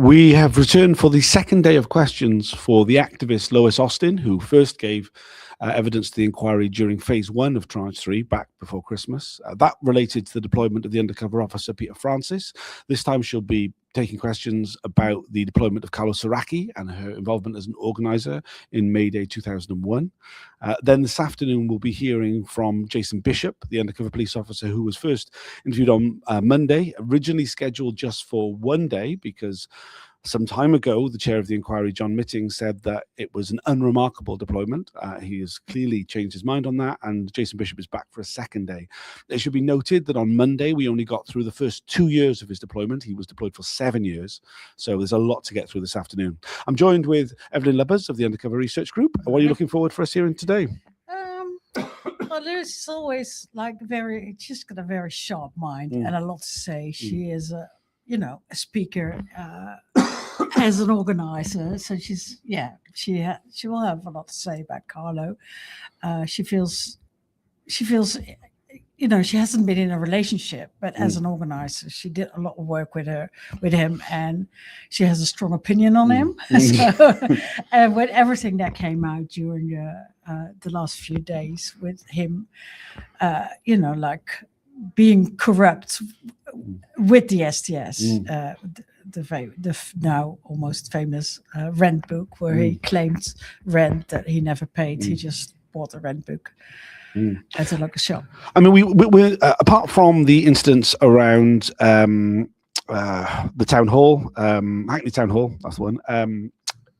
We have returned for the second day of questions for the activist Lois Austin, who first gave evidence to the inquiry during phase 1 of tranche 3 back before Christmas. That related to the deployment of the undercover officer Peter Francis. This time she'll be taking questions about the deployment of Carlo Soracchi and her involvement as an organizer in Mayday 2001. Then this afternoon we'll be hearing from Jason Bishop, the undercover police officer who was first interviewed on Monday, originally scheduled just for one day because some time ago, the chair of the inquiry, John Mitting, said that it was an unremarkable deployment. He has clearly changed his mind on that, and Jason Bishop is back for a second day. It should be noted that on Monday, we only got through the first 2 years of his deployment. He was deployed for 7 years, so there's a lot to get through this afternoon. I'm joined with Evelyn Lubbers of the Undercover Research Group. What are you looking forward for us hearing today? Well, Lois is always she's got a very sharp mind and a lot to say. She is a speaker as an organizer, so she will have a lot to say about Carlo. She feels she hasn't been in a relationship, but as an organizer, she did a lot of work with him, and she has a strong opinion on him. So, and with everything that came out during the last few days with him, being corrupt with the STS, the now almost famous rent book, where he claimed rent that he never paid. He just bought a rent book at a local shop. I mean, we apart from the incidents around the town hall, Hackney Town Hall, that's the one.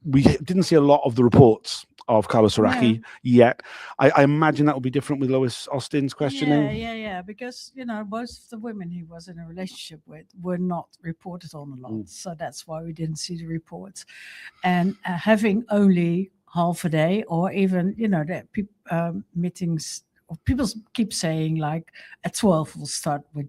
We didn't see a lot of the reports of Carlo Soracchi yet. I imagine that will be different with Lois Austin's questioning. Yeah, because most of the women he was in a relationship with were not reported on a lot, so that's why we didn't see the reports. And having only half a day, or even meetings, or people keep saying like at 12 we'll start with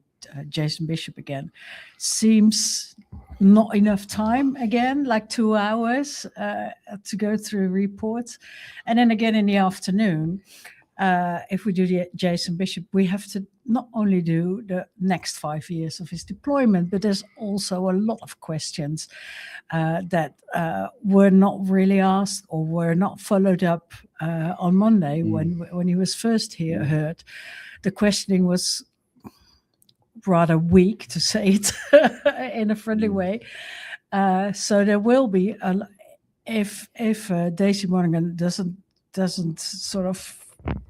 Jason Bishop again, seems not enough time again, like 2 hours to go through reports. And then again in the afternoon, if we do the Jason Bishop, we have to not only do the next 5 years of his deployment, but there's also a lot of questions that were not really asked or were not followed up on Monday when he was first heard. The questioning was rather weak, to say it in a friendly way. So there will be if Daisy Monaghan doesn't sort of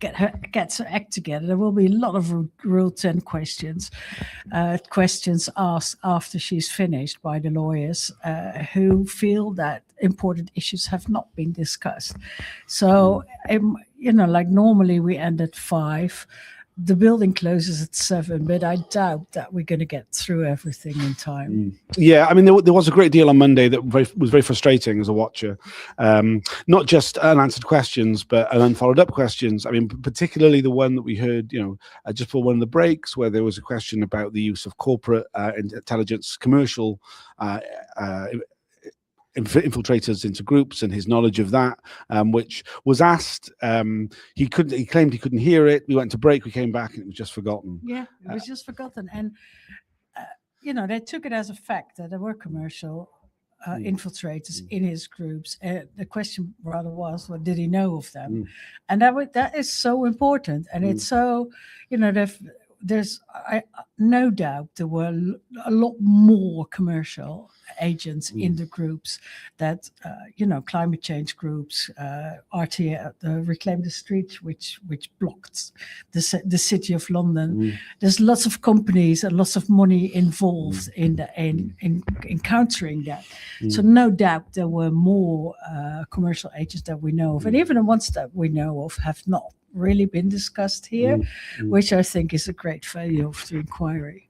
gets her act together, there will be a lot of Rule 10 questions asked after she's finished by the lawyers who feel that important issues have not been discussed. So like normally we end at 5. The building closes at 7, but I doubt that we're going to get through everything in time. Yeah, I mean, there was a great deal on Monday that was very frustrating as a watcher. Not just unanswered questions, but unfollowed up questions. I mean, particularly the one that we heard, just for one of the breaks, where there was a question about the use of corporate intelligence, commercial infiltrators into groups, and his knowledge of that, which was asked. He claimed he couldn't hear it. We went to break, we came back, and it was just forgotten. Yeah, it was just forgotten. And they took it as a fact that there were commercial infiltrators in his groups. The question rather was, what did he know of them? And that is so important. And it's so, there's no doubt there were a lot more commercial agents in the groups that climate change groups, RTA, Reclaim the Street, which blocked the city of London. There's lots of companies and lots of money involved in countering that. So no doubt there were more commercial agents that we know of, and even the ones that we know of have not really been discussed here, which I think is a great failure of the inquiry.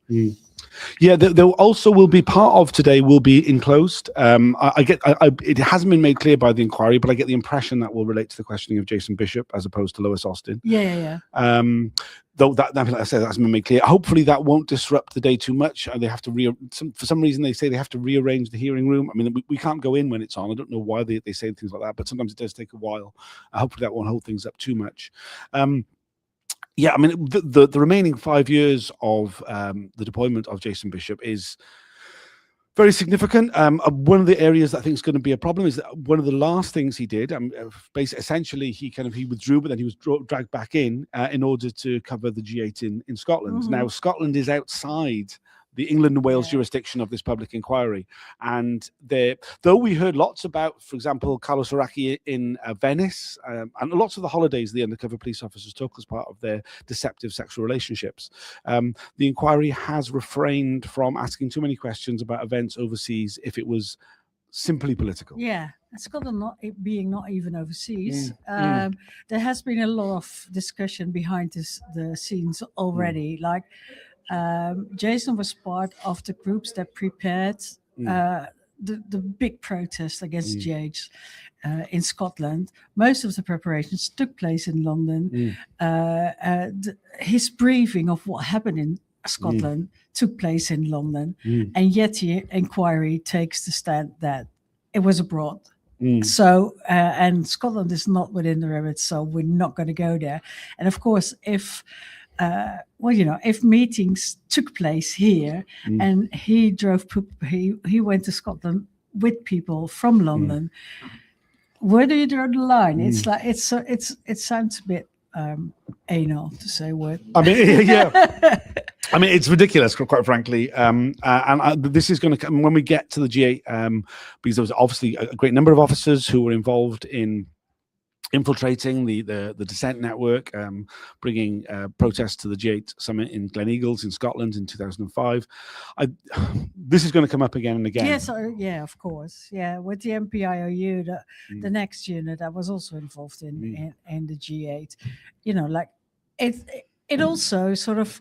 Yeah, there also will be part of today will be enclosed. It hasn't been made clear by the inquiry, but I get the impression that will relate to the questioning of Jason Bishop as opposed to Lois Austin. Yeah. Though that, like I said, that hasn't been made clear. Hopefully that won't disrupt the day too much. They have to for some reason they say they have to rearrange the hearing room. I mean, we can't go in when it's on. I don't know why they say things like that, but sometimes it does take a while. Hopefully that won't hold things up too much. Yeah, I mean, the remaining 5 years of the deployment of Jason Bishop is Very significant. One of the areas that I think is going to be a problem is that one of the last things he did, basically, essentially, he withdrew, but then he was dragged back in order to cover the G8 in Scotland. Now, Scotland is outside the England and Wales jurisdiction of this public inquiry. And though we heard lots about, for example, Carlo Soracchi in Venice, and lots of the holidays the undercover police officers took as part of their deceptive sexual relationships, the inquiry has refrained from asking too many questions about events overseas if it was simply political. Yeah, Scotland not even overseas. There has been a lot of discussion behind the scenes already. Like, Jason was part of the groups that prepared the big protest against GH in Scotland. Most of the preparations took place in London. His briefing of what happened in Scotland took place in London, and yet the inquiry takes the stand that it was abroad. So, and Scotland is not within the remit, so we're not going to go there. And of course, if meetings took place here and he went to Scotland with people from London, where do you draw the line? It's like it sounds a bit anal to say what. I mean, yeah. I mean, it's ridiculous, quite frankly. And this is going to come when we get to the G8, because there was obviously a great number of officers who were involved in infiltrating the dissent network, bringing protests to the G8 summit in Gleneagles in Scotland in 2005. This is going to come up again and again. Yes, yeah, of course. Yeah, with the MPIOU, the next unit that was also involved in the G8. You know, like it also sort of,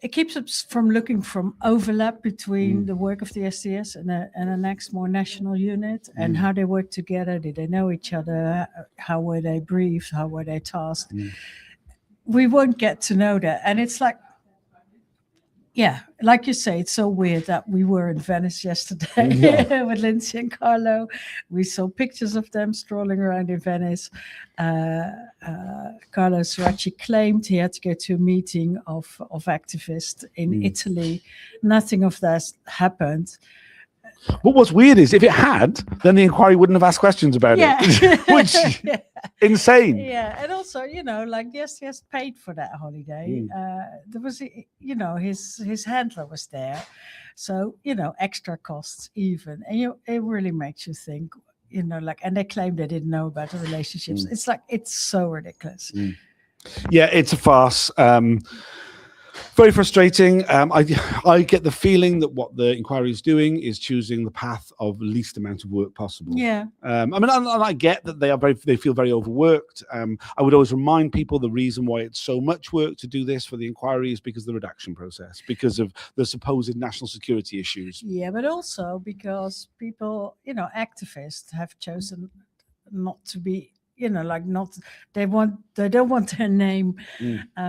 it keeps us from looking from overlap between the work of the SDS and a next more national unit, and how they work together. Did they know each other? How were they briefed? How were they tasked? We won't get to know that. And it's like, yeah, like you say, it's so weird that we were in Venice yesterday with Lindsay and Carlo. We saw pictures of them strolling around in Venice. Carlo Soracchi claimed he had to go to a meeting of activists in Italy. Nothing of that happened. But what's weird is if it had, then the inquiry wouldn't have asked questions about it, which insane. Yeah, and also, you know, like the SDS paid for that holiday. There was, you know, his handler was there, so you know, extra costs even, and it really makes you think, you know, like, and they claim they didn't know about the relationships. It's like, it's so ridiculous. Yeah, it's a farce. Very frustrating. I get the feeling that what the inquiry is doing is choosing the path of least amount of work possible. Yeah. I mean, I get that they feel very overworked. I would always remind people the reason why it's so much work to do this for the inquiry is because of the redaction process, because of the supposed national security issues. Yeah, but also because people, you know, activists have chosen not to be, you know, like they don't want their name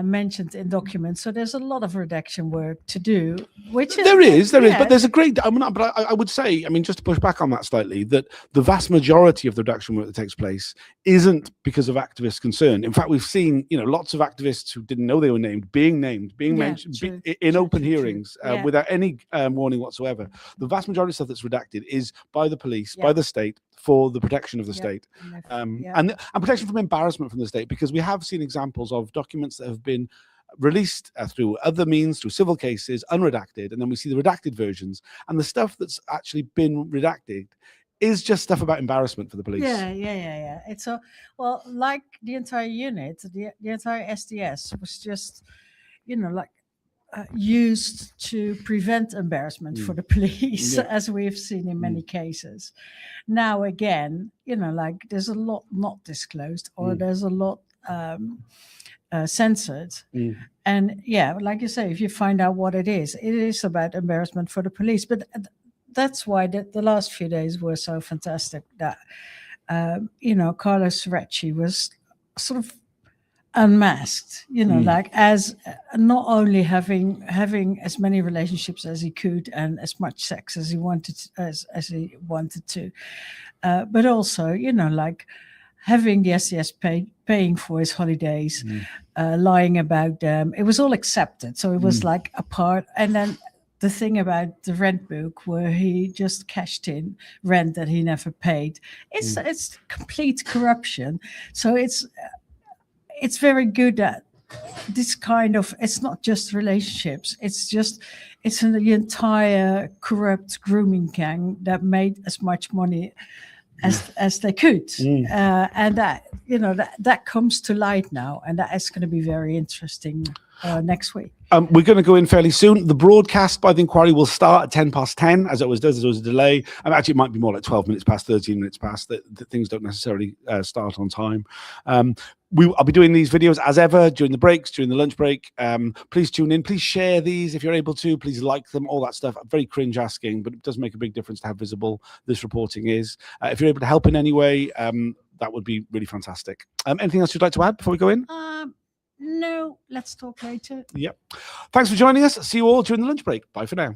mentioned in documents. So there's a lot of redaction work to do, which there is, but there's a great. I mean, but I would say, I mean, just to push back on that slightly, that the vast majority of the redaction work that takes place isn't because of activists' concern. In fact, we've seen, you know, lots of activists who didn't know they were being mentioned in open hearings without any warning whatsoever. The vast majority of stuff that's redacted is by the police, by the state, for the protection of the state, and protection from embarrassment from the state, because we have seen examples of documents that have been released through other means, through civil cases, unredacted, and then we see the redacted versions, and the stuff that's actually been redacted is just stuff about embarrassment for the police. Yeah. It's well, like the entire unit, the entire SDS was just, you know, like used to prevent embarrassment for the police, as we've seen in many cases. Now again, you know, like there's a lot not disclosed, or there's a lot censored. And yeah, like you say, if you find out what it is about embarrassment for the police. But that's why the last few days were so fantastic, that you know, Carlo Soracchi was sort of unmasked, you know, like, as not only having as many relationships as he could and as much sex as he wanted to, but also, you know, like having the SDS paying for his holidays, lying about them. It was all accepted, so it was like a part. And then the thing about the rent book where he just cashed in rent that he never paid. It's complete corruption. So it's very good at this kind of, it's not just relationships, it's the entire corrupt grooming gang that made as much money as they could. And that, you know, that comes to light now, and that is going to be very interesting next week. We're going to go in fairly soon. The broadcast by the inquiry will start at 10:10, as it always does. There's always a delay. Actually, it might be more like 12 minutes past, 13 minutes past. That things don't necessarily start on time. I'll be doing these videos as ever during the breaks, during the lunch break. Please tune in. Please share these if you're able to. Please like them, all that stuff. I'm very cringe asking, but it does make a big difference to how visible this reporting is. If you're able to help in any way, that would be really fantastic. Anything else you'd like to add before we go in? No, let's talk later. Yep. Thanks for joining us. See you all during the lunch break. Bye for now.